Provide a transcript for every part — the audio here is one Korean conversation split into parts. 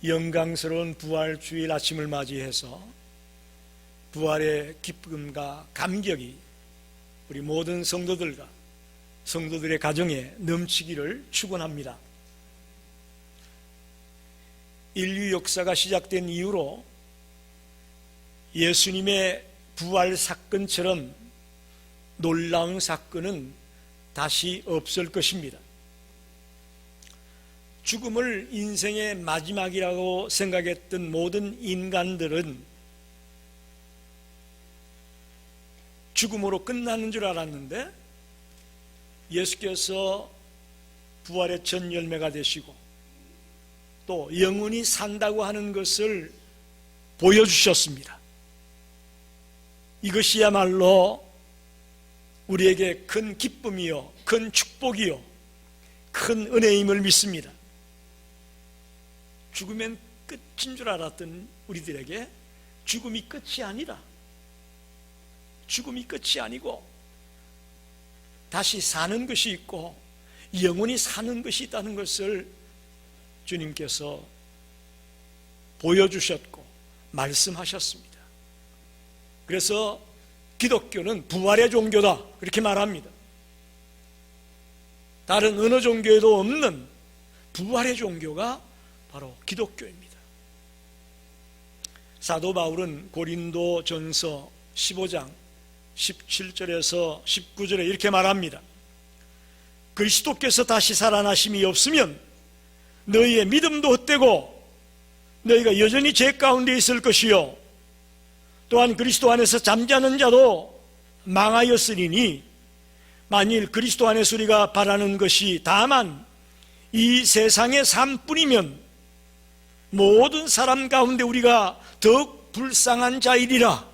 영광스러운 부활주일 아침을 맞이해서 부활의 기쁨과 감격이 우리 모든 성도들과 성도들의 가정에 넘치기를 축원합니다. 인류 역사가 시작된 이후로 예수님의 부활 사건처럼 놀라운 사건은 다시 없을 것입니다. 죽음을 인생의 마지막이라고 생각했던 모든 인간들은 죽음으로 끝나는 줄 알았는데 예수께서 부활의 첫 열매가 되시고 또 영원히 산다고 하는 것을 보여주셨습니다. 이것이야말로 우리에게 큰 기쁨이요, 큰 축복이요, 큰 은혜임을 믿습니다. 죽으면 끝인 줄 알았던 우리들에게 죽음이 끝이 아니라, 죽음이 끝이 아니고 다시 사는 것이 있고 영원히 사는 것이 있다는 것을 주님께서 보여주셨고 말씀하셨습니다. 그래서 기독교는 부활의 종교다 그렇게 말합니다. 다른 어느 종교에도 없는 부활의 종교가 바로 기독교입니다. 사도 바울은 고린도전서 15장 17절에서 19절에 이렇게 말합니다. 그리스도께서 다시 살아나심이 없으면 너희의 믿음도 헛되고 너희가 여전히 죄 가운데 있을 것이요 또한 그리스도 안에서 잠자는 자도 망하였으리니 만일 그리스도 안에서 우리가 바라는 것이 다만 이 세상의 삶뿐이면 모든 사람 가운데 우리가 더욱 불쌍한 자이리라.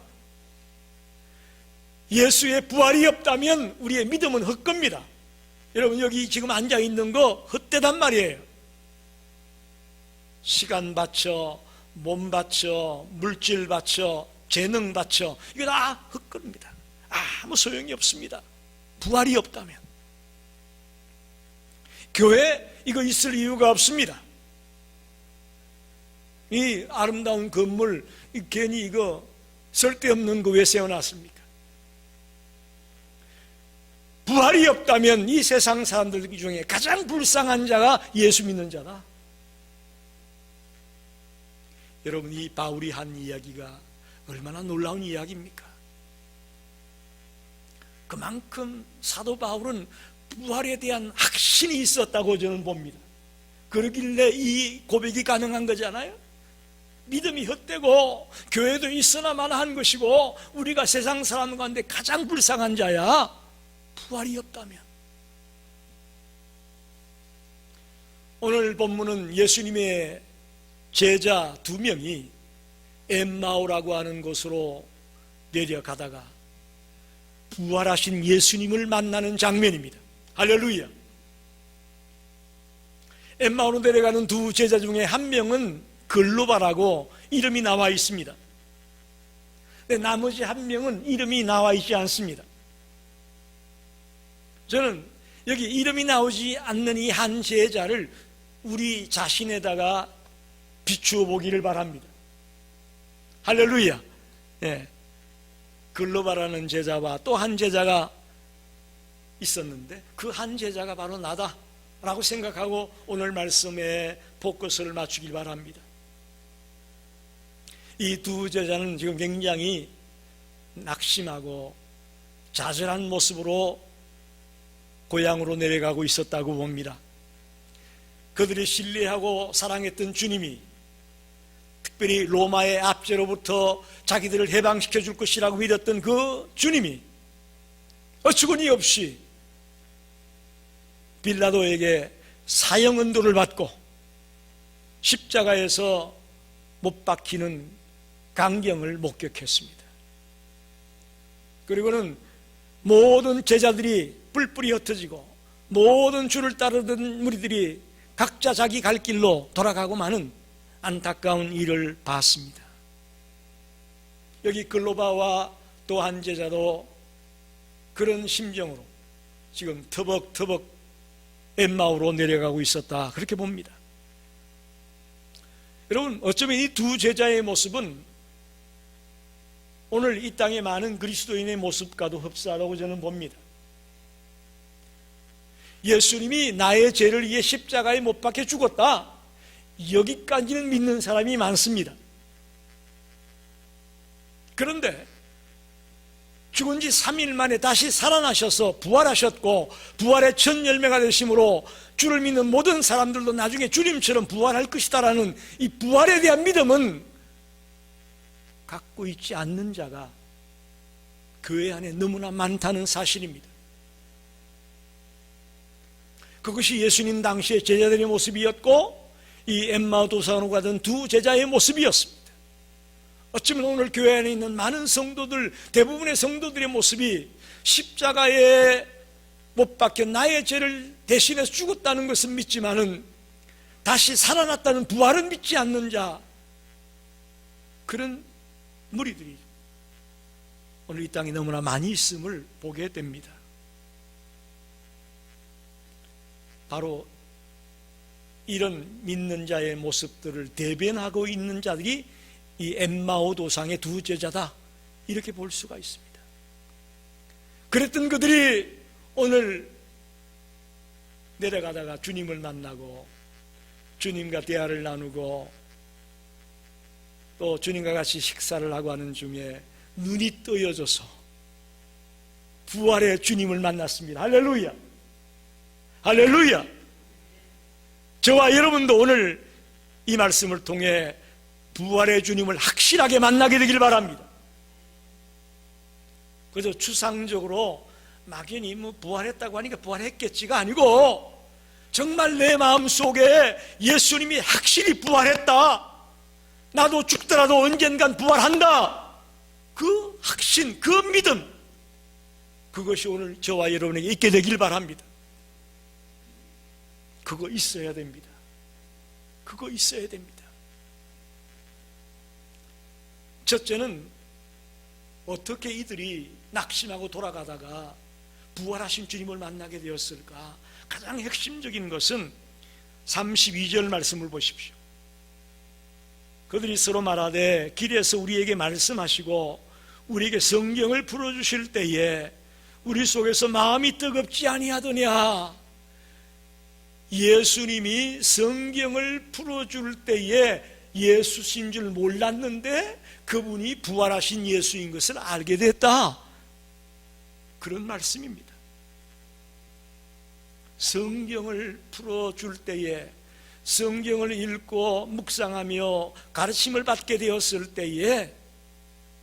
예수의 부활이 없다면 우리의 믿음은 헛겁니다. 여러분 여기 지금 앉아있는 거 헛되단 말이에요. 시간 바쳐, 몸 바쳐, 물질 바쳐, 재능 바쳐, 이거 다 헛겁니다. 아무 소용이 없습니다. 부활이 없다면. 교회 이거 있을 이유가 없습니다. 이 아름다운 건물 괜히 이거 쓸데없는 거 왜 세워놨습니까? 부활이 없다면 이 세상 사람들 중에 가장 불쌍한 자가 예수 믿는 자다. 여러분 이 바울이 한 이야기가 얼마나 놀라운 이야기입니까? 그만큼 사도 바울은 부활에 대한 확신이 있었다고 저는 봅니다. 그러길래 이 고백이 가능한 거잖아요. 믿음이 헛되고 교회도 있으나마나 한 것이고 우리가 세상 사람 가운데 가장 불쌍한 자야. 부활이 없다면. 오늘 본문은 예수님의 제자 2명이 엠마오라고 하는 곳으로 내려가다가 부활하신 예수님을 만나는 장면입니다. 할렐루야. 엠마오로 내려가는 두 제자 중에 한 명은 글로바라고 이름이 나와 있습니다. 근데 나머지 한 명은 이름이 나와 있지 않습니다. 저는 여기 이름이 나오지 않는 이 한 제자를 우리 자신에다가 비추어 보기를 바랍니다. 할렐루야. 예. 글로바라는 제자와 또 한 제자가 있었는데 그 한 제자가 바로 나다라고 생각하고 오늘 말씀에 포커스를 맞추길 바랍니다. 이 두 제자는 지금 굉장히 낙심하고 좌절한 모습으로 고향으로 내려가고 있었다고 봅니다. 그들이 신뢰하고 사랑했던 주님이 특별히 로마의 압제로부터 자기들을 해방시켜 줄 것이라고 믿었던 그 주님이 어처구니 없이 빌라도에게 사형 은도를 받고 십자가에서 못 박히는 광경을 목격했습니다. 그리고는 모든 제자들이 뿔뿔이 흩어지고 모든 주를 따르던 무리들이 각자 자기 갈 길로 돌아가고 마는 안타까운 일을 봤습니다. 여기 글로바와 또 한 제자도 그런 심정으로 지금 터벅터벅 엠마오로 내려가고 있었다 그렇게 봅니다. 여러분, 어쩌면 이 두 제자의 모습은 오늘 이 땅의 많은 그리스도인의 모습과도 흡사하다고 저는 봅니다. 예수님이 나의 죄를 위해 십자가에 못 박혀 죽었다, 여기까지는 믿는 사람이 많습니다. 그런데 죽은 지 3일 만에 다시 살아나셔서 부활하셨고, 부활의 첫 열매가 되심으로 주를 믿는 모든 사람들도 나중에 주님처럼 부활할 것이다라는 이 부활에 대한 믿음은 갖고 있지 않는 자가 교회 안에 너무나 많다는 사실입니다. 그것이 예수님 당시의 제자들의 모습이었고, 이 엠마오 도상으로 가던 두 제자의 모습이었습니다. 어쩌면 오늘 교회 안에 있는 많은 성도들, 대부분의 성도들의 모습이 십자가에 못 박혀 나의 죄를 대신해서 죽었다는 것은 믿지만은 다시 살아났다는 부활은 믿지 않는 자, 그런 무리들이 오늘 이 땅에 너무나 많이 있음을 보게 됩니다. 바로 이런 믿는 자의 모습들을 대변하고 있는 자들이 이 엠마오 도상의 두 제자다, 이렇게 볼 수가 있습니다. 그랬던 그들이 오늘 내려가다가 주님을 만나고 주님과 대화를 나누고 또 주님과 같이 식사를 하고 하는 중에 눈이 떠여져서 부활의 주님을 만났습니다. 할렐루야! 할렐루야! 저와 여러분도 오늘 이 말씀을 통해 부활의 주님을 확실하게 만나게 되길 바랍니다. 그래서 추상적으로 막연히 부활했다고 하니까 부활했겠지가 아니고, 정말 내 마음속에 예수님이 확실히 부활했다, 나도 죽더라도 언젠간 부활한다, 그 확신, 그 믿음, 그것이 오늘 저와 여러분에게 있게 되길 바랍니다. 그거 있어야 됩니다. 그거 있어야 됩니다. 첫째는 어떻게 이들이 낙심하고 돌아가다가 부활하신 주님을 만나게 되었을까? 가장 핵심적인 것은 32절 말씀을 보십시오. 그들이 서로 말하되 길에서 우리에게 말씀하시고 우리에게 성경을 풀어주실 때에 우리 속에서 마음이 뜨겁지 아니하더냐. 예수님이 성경을 풀어줄 때에 예수신 줄 몰랐는데 그분이 부활하신 예수인 것을 알게 됐다, 그런 말씀입니다. 성경을 풀어줄 때에, 성경을 읽고 묵상하며 가르침을 받게 되었을 때에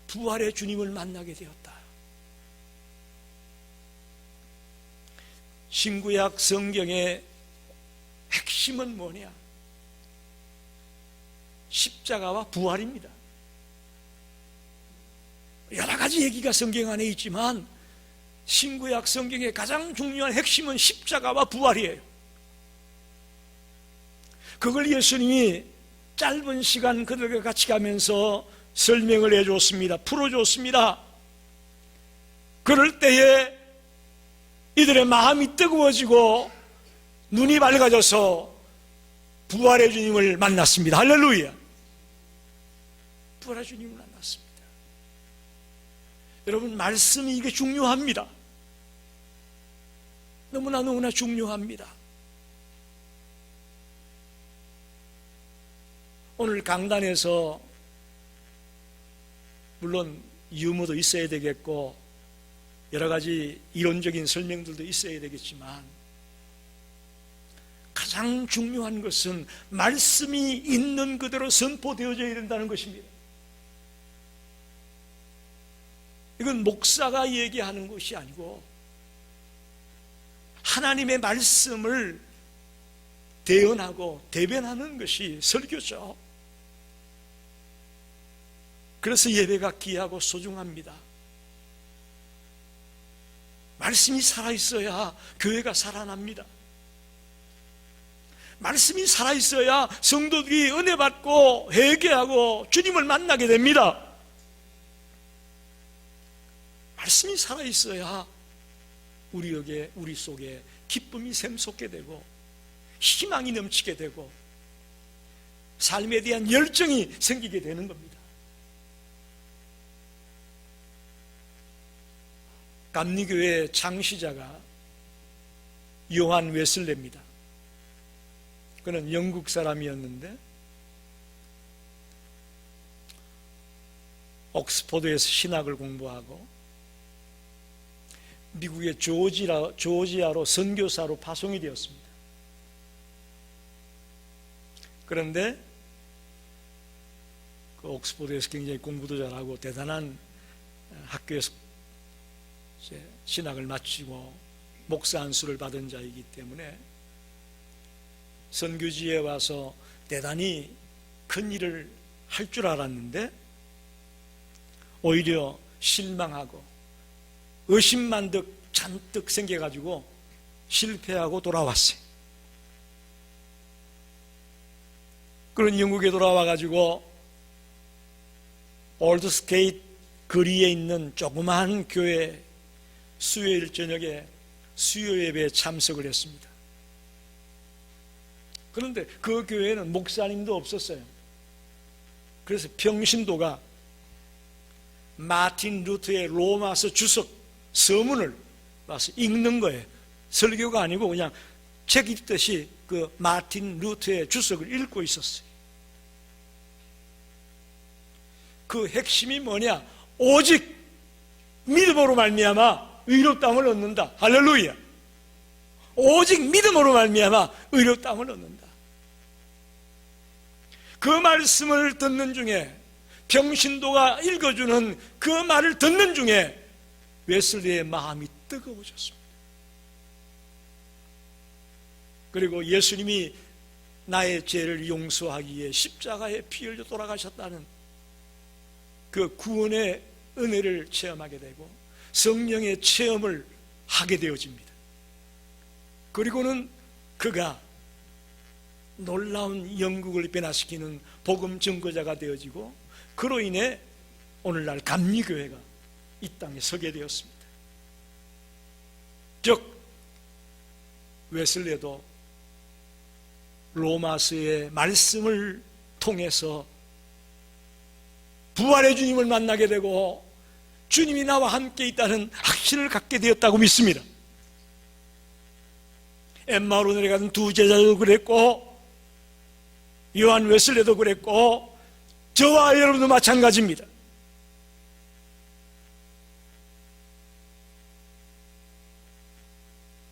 부활의 주님을 만나게 되었다. 신구약 성경의 핵심은 뭐냐? 십자가와 부활입니다. 여러 가지 얘기가 성경 안에 있지만 신구약 성경의 가장 중요한 핵심은 십자가와 부활이에요. 그걸 예수님이 짧은 시간 그들과 같이 가면서 설명을 해줬습니다. 풀어줬습니다. 그럴 때에 이들의 마음이 뜨거워지고 눈이 밝아져서 부활의 주님을 만났습니다. 할렐루야! 부활의 주님을 만났습니다. 여러분, 말씀이 이게 중요합니다. 너무나 중요합니다. 오늘 강단에서 물론 유머도 있어야 되겠고 여러 가지 이론적인 설명들도 있어야 되겠지만 가장 중요한 것은 말씀이 있는 그대로 선포되어져야 된다는 것입니다. 이건 목사가 얘기하는 것이 아니고 하나님의 말씀을 대언하고 대변하는 것이 설교죠. 그래서 예배가 귀하고 소중합니다. 말씀이 살아있어야 교회가 살아납니다. 말씀이 살아있어야 성도들이 은혜 받고 회개하고 주님을 만나게 됩니다. 말씀이 살아있어야 우리 속에 기쁨이 샘솟게 되고 희망이 넘치게 되고 삶에 대한 열정이 생기게 되는 겁니다. 감리교회의 창시자가 요한 웨슬레입니다. 그는 영국 사람이었는데 옥스퍼드에서 신학을 공부하고 미국의 조지아로 선교사로 파송이 되었습니다. 그런데 그 옥스퍼드에서 굉장히 공부도 잘하고 대단한 학교에서 신학을 마치고 목사 안수를 받은 자이기 때문에 선교지에 와서 대단히 큰 일을 할 줄 알았는데 오히려 실망하고 의심만 잔뜩 생겨가지고 실패하고 돌아왔어요. 그런 영국에 돌아와가지고 올드스케이트 거리에 있는 조그마한 교회 수요일 저녁에 수요 예배에 참석을 했습니다. 그런데 그 교회에는 목사님도 없었어요. 그래서 평신도가 마틴 루터의 로마서 주석 서문을 와서 읽는 거예요. 설교가 아니고 그냥 책 읽듯이 그 마틴 루터의 주석을 읽고 있었어요. 그 핵심이 뭐냐? 오직 믿음으로 말미암아 의롭다함을 얻는다. 할렐루야. 오직 믿음으로 말미암아 의롭다함을 얻는다. 그 말씀을 듣는 중에 평신도가 읽어주는 그 말을 듣는 중에 웨슬리의 마음이 뜨거워졌습니다. 그리고 예수님이 나의 죄를 용서하기 위해 십자가에 피 흘려 돌아가셨다는 그 구원의 은혜를 체험하게 되고 성령의 체험을 하게 되어집니다. 그리고는 그가 놀라운 영국을 변화시키는 복음 증거자가 되어지고 그로 인해 오늘날 감리교회가 이 땅에 서게 되었습니다. 즉 웨슬레도 로마서의 말씀을 통해서 부활의 주님을 만나게 되고 주님이 나와 함께 있다는 확신을 갖게 되었다고 믿습니다. 엠마오로 내려가던 두 제자도 그랬고 요한 웨슬레도 그랬고 저와 여러분도 마찬가지입니다.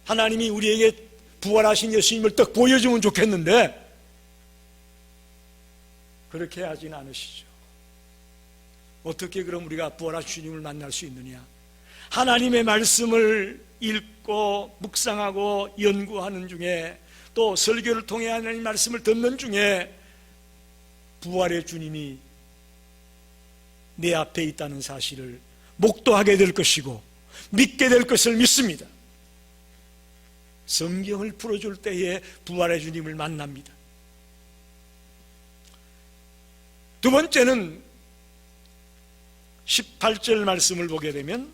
하나님이 우리에게 부활하신 예수님을 딱 보여주면 좋겠는데 그렇게 하진 않으시죠. 어떻게 그럼 우리가 부활하신 주님을 만날 수 있느냐? 하나님의 말씀을 읽고 묵상하고 연구하는 중에 또 설교를 통해 하나님 말씀을 듣는 중에 부활의 주님이 내 앞에 있다는 사실을 목도하게 될 것이고 믿게 될 것을 믿습니다. 성경을 풀어줄 때에 부활의 주님을 만납니다. 두 번째는 18절 말씀을 보게 되면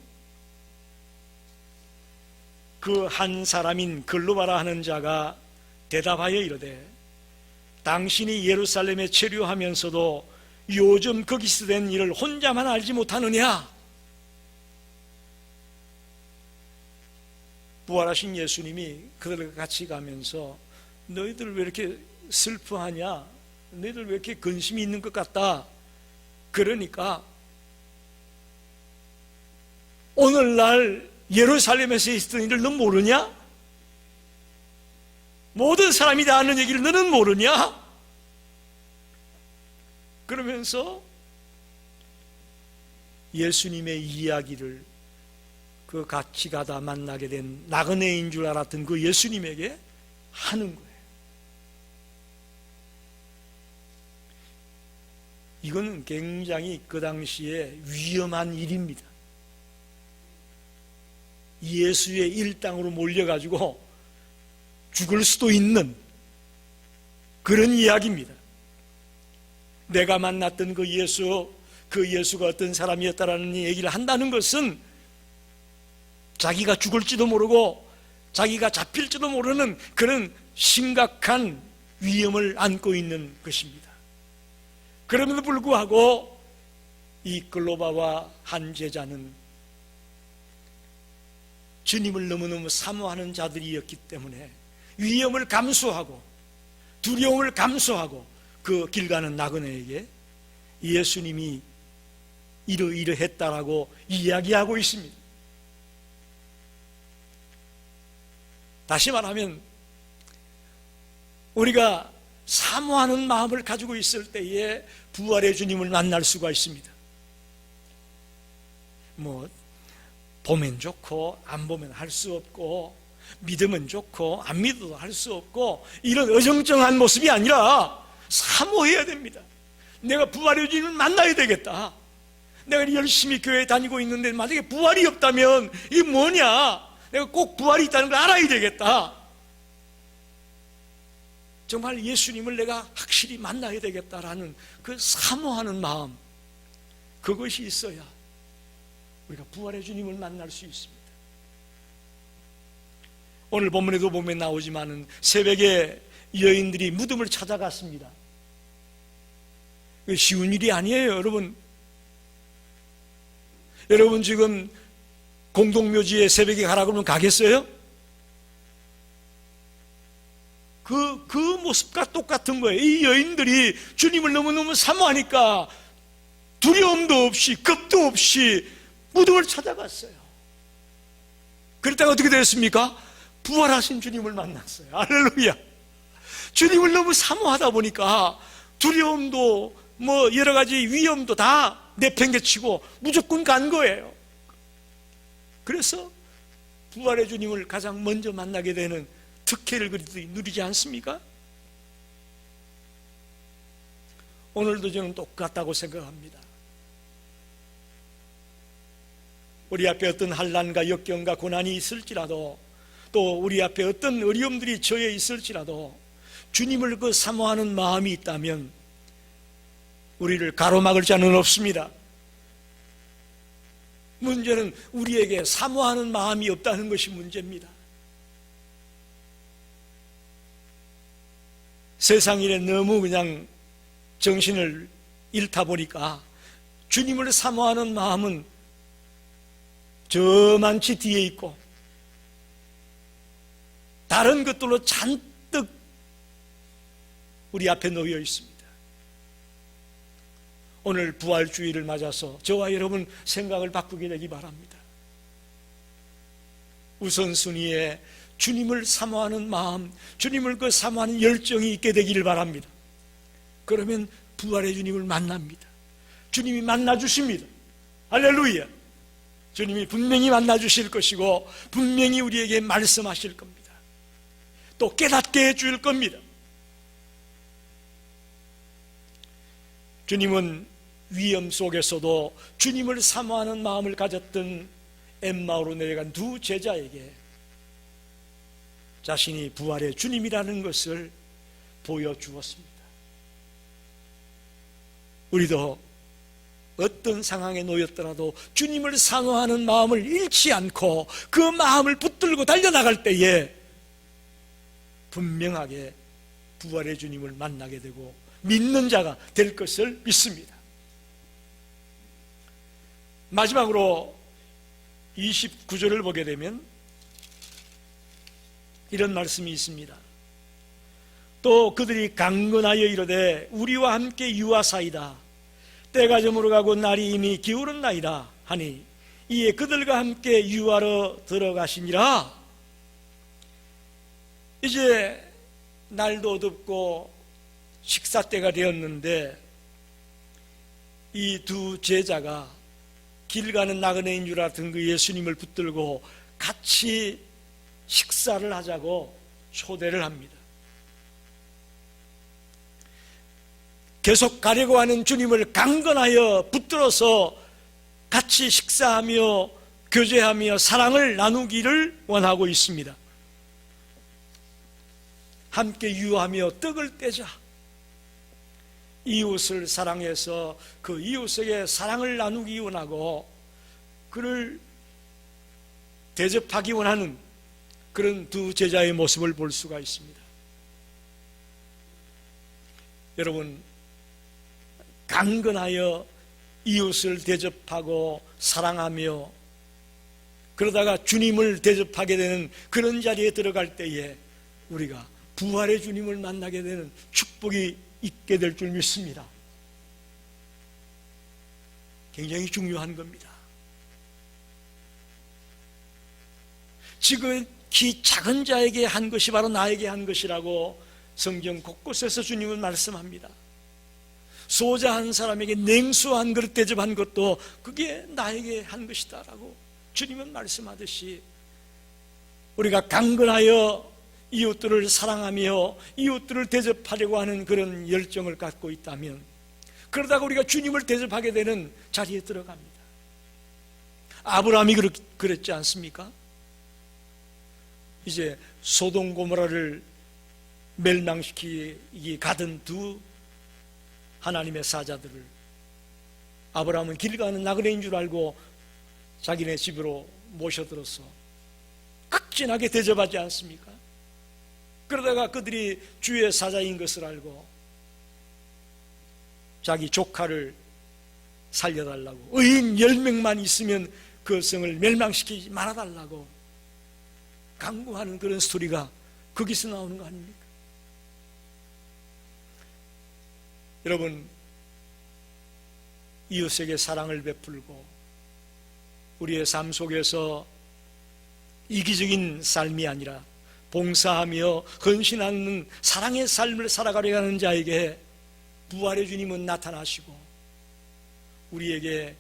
그 한 사람인 글로바라 하는 자가 대답하여 이르되 당신이 예루살렘에 체류하면서도 요즘 거기서 된 일을 혼자만 알지 못하느냐? 부활하신 예수님이 그들과 같이 가면서 너희들 왜 이렇게 슬퍼하냐? 너희들 왜 이렇게 근심이 있는 것 같다? 그러니까 오늘날 예루살렘에서 있었던 일을 너 모르냐? 모든 사람이 다 아는 얘기를 너는 모르냐? 그러면서 예수님의 이야기를 그 같이 가다 만나게 된 나그네인 줄 알았던 그 예수님에게 하는 거예요. 이거는 굉장히 그 당시에 위험한 일입니다. 예수의 일당으로 몰려가지고 죽을 수도 있는 그런 이야기입니다. 내가 만났던 그 예수가 어떤 사람이었다라는 얘기를 한다는 것은 자기가 죽을지도 모르고 자기가 잡힐지도 모르는 그런 심각한 위험을 안고 있는 것입니다. 그럼에도 불구하고 이 글로바와 한 제자는 주님을 너무너무 사모하는 자들이었기 때문에 위험을 감수하고 두려움을 감수하고 그 길 가는 나그네에게 예수님이 이러이러했다라고 이야기하고 있습니다. 다시 말하면 우리가 사모하는 마음을 가지고 있을 때에 부활의 주님을 만날 수가 있습니다. 보면 좋고 안 보면 할 수 없고, 믿으면 좋고 안 믿어도 할 수 없고, 이런 어정쩡한 모습이 아니라 사모해야 됩니다. 내가 부활의 주님을 만나야 되겠다. 내가 열심히 교회 다니고 있는데 만약에 부활이 없다면 이게 뭐냐? 내가 꼭 부활이 있다는 걸 알아야 되겠다. 정말 예수님을 내가 확실히 만나야 되겠다라는 그 사모하는 마음, 그것이 있어야 우리가 부활의 주님을 만날 수 있습니다. 오늘 본문에도 보면 나오지만은 새벽에 여인들이 무덤을 찾아갔습니다. 쉬운 일이 아니에요, 여러분. 여러분 지금 공동묘지에 새벽에 가라 그러면 가겠어요? 그 모습과 똑같은 거예요. 이 여인들이 주님을 너무너무 사모하니까 두려움도 없이 겁도 없이 무덤을 찾아갔어요. 그랬다가 어떻게 됐습니까? 부활하신 주님을 만났어요. 할렐루야. 주님을 너무 사모하다 보니까 두려움도 여러 가지 위험도 다 내팽개치고 무조건 간 거예요. 그래서 부활의 주님을 가장 먼저 만나게 되는 특혜를 그리도 누리지 않습니까? 오늘도 저는 똑같다고 생각합니다. 우리 앞에 어떤 환난과 역경과 고난이 있을지라도, 또 우리 앞에 어떤 어려움들이 처해 있을지라도 주님을 그 사모하는 마음이 있다면 우리를 가로막을 자는 없습니다. 문제는 우리에게 사모하는 마음이 없다는 것이 문제입니다. 세상 일에 너무 그냥 정신을 잃다 보니까 주님을 사모하는 마음은 저만치 뒤에 있고 다른 것들로 잔뜩 우리 앞에 놓여 있습니다. 오늘 부활주의를 맞아서 저와 여러분 생각을 바꾸게 되기 바랍니다. 우선순위에 주님을 사모하는 마음, 주님을 그 사모하는 열정이 있게 되기를 바랍니다. 그러면 부활의 주님을 만납니다. 주님이 만나주십니다. 할렐루야. 주님이 분명히 만나주실 것이고 분명히 우리에게 말씀하실 겁니다. 또 깨닫게 해줄 겁니다. 주님은 위험 속에서도 주님을 사모하는 마음을 가졌던 엠마오로 내려간 두 제자에게 자신이 부활의 주님이라는 것을 보여주었습니다. 우리도 어떤 상황에 놓였더라도 주님을 사모하는 마음을 잃지 않고 그 마음을 붙들고 달려나갈 때에 분명하게 부활의 주님을 만나게 되고 믿는 자가 될 것을 믿습니다. 마지막으로 29절을 보게 되면 이런 말씀이 있습니다. 또 그들이 강건하여 이르되 우리와 함께 유하사이다. 때가 저물어가고 날이 이미 기울었나이다 하니 이에 그들과 함께 유하러 들어가시니라. 이제 날도 어둡고 식사 때가 되었는데 이 두 제자가 길 가는 나그네인 줄 알았던 그 예수님을 붙들고 같이 식사를 하자고 초대를 합니다. 계속 가려고 하는 주님을 강건하여 붙들어서 같이 식사하며 교제하며 사랑을 나누기를 원하고 있습니다. 함께 유하며 떡을 떼자. 이웃을 사랑해서 그 이웃에게 사랑을 나누기 원하고 그를 대접하기 원하는 그런 두 제자의 모습을 볼 수가 있습니다. 여러분, 강건하여 이웃을 대접하고 사랑하며 그러다가 주님을 대접하게 되는 그런 자리에 들어갈 때에 우리가 부활의 주님을 만나게 되는 축복이 있게 될 줄 믿습니다. 굉장히 중요한 겁니다. 지극히 작은 자에게 한 것이 바로 나에게 한 것이라고 성경 곳곳에서 주님은 말씀합니다. 소자 한 사람에게 냉수 한 그릇 대접한 것도 그게 나에게 한 것이다 라고 주님은 말씀하듯이 우리가 강건하여 이웃들을 사랑하며 이웃들을 대접하려고 하는 그런 열정을 갖고 있다면 그러다가 우리가 주님을 대접하게 되는 자리에 들어갑니다. 아브라함이 그랬지 않습니까? 이제 소돔 고모라를 멸망시키기 가던 두 하나님의 사자들을 아브라함은 길 가는 나그네인 줄 알고 자기네 집으로 모셔들어서 극진하게 대접하지 않습니까? 그러다가 그들이 주의 사자인 것을 알고 자기 조카를 살려달라고 의인 10명만 있으면 그 성을 멸망시키지 말아달라고 강구하는 그런 스토리가 거기서 나오는 거 아닙니까? 여러분, 이웃에게 사랑을 베풀고 우리의 삶 속에서 이기적인 삶이 아니라 봉사하며 헌신하는 사랑의 삶을 살아가려 하는 자에게 부활의 주님은 나타나시고 우리에게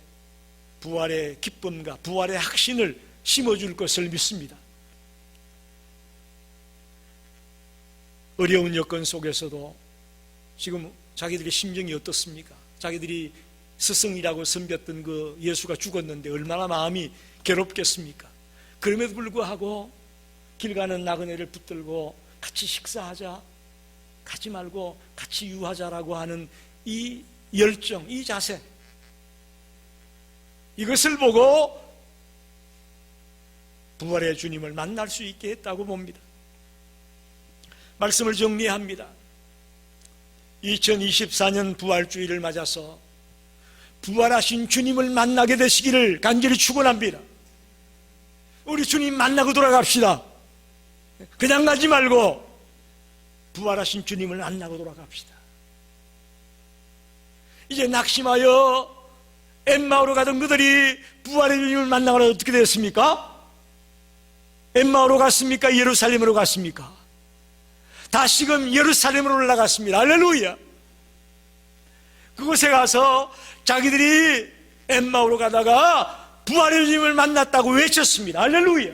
부활의 기쁨과 부활의 확신을 심어줄 것을 믿습니다. 어려운 여건 속에서도 지금 자기들의 심정이 어떻습니까? 자기들이 스승이라고 섬겼던 그 예수가 죽었는데 얼마나 마음이 괴롭겠습니까? 그럼에도 불구하고 길 가는 나그네를 붙들고 같이 식사하자, 가지 말고 같이 유하자라고 하는 이 열정, 이 자세, 이것을 보고 부활의 주님을 만날 수 있게 했다고 봅니다. 말씀을 정리합니다. 2024년 부활주의를 맞아서 부활하신 주님을 만나게 되시기를 간절히 축원합니다. 우리 주님 만나고 돌아갑시다. 그냥 가지 말고 부활하신 주님을 만나고 돌아갑시다. 이제 낙심하여 엠마오로 가던 그들이 부활의 주님을 만나고 어떻게 됐습니까? 엠마오로 갔습니까? 예루살렘으로 갔습니까? 다시금 예루살렘으로 올라갔습니다. 할렐루야. 그곳에 가서 자기들이 엠마오로 가다가 부활의 주님을 만났다고 외쳤습니다. 할렐루야.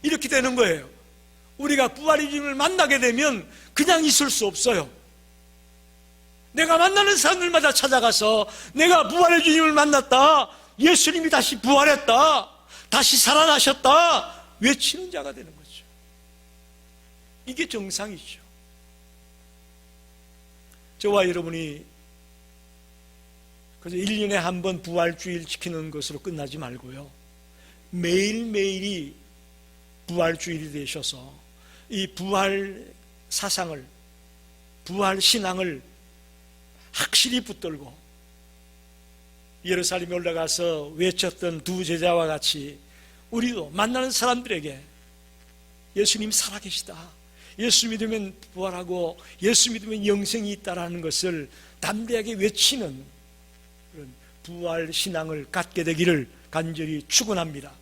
이렇게 되는 거예요. 우리가 부활의 주님을 만나게 되면 그냥 있을 수 없어요. 내가 만나는 사람들마다 찾아가서 내가 부활의 주님을 만났다, 예수님이 다시 부활했다, 다시 살아나셨다 외치는 자가 되는 거죠. 이게 정상이죠. 저와 여러분이 그래서 1년에 한 번 부활주일 지키는 것으로 끝나지 말고요, 매일매일이 부활주일이 되셔서 이 부활 사상을, 부활 신앙을 확실히 붙들고 예루살렘에 올라가서 외쳤던 두 제자와 같이 우리도 만나는 사람들에게 예수님 살아계시다, 예수 믿으면 부활하고 예수 믿으면 영생이 있다라는 것을 담대하게 외치는 그런 부활 신앙을 갖게 되기를 간절히 축원합니다.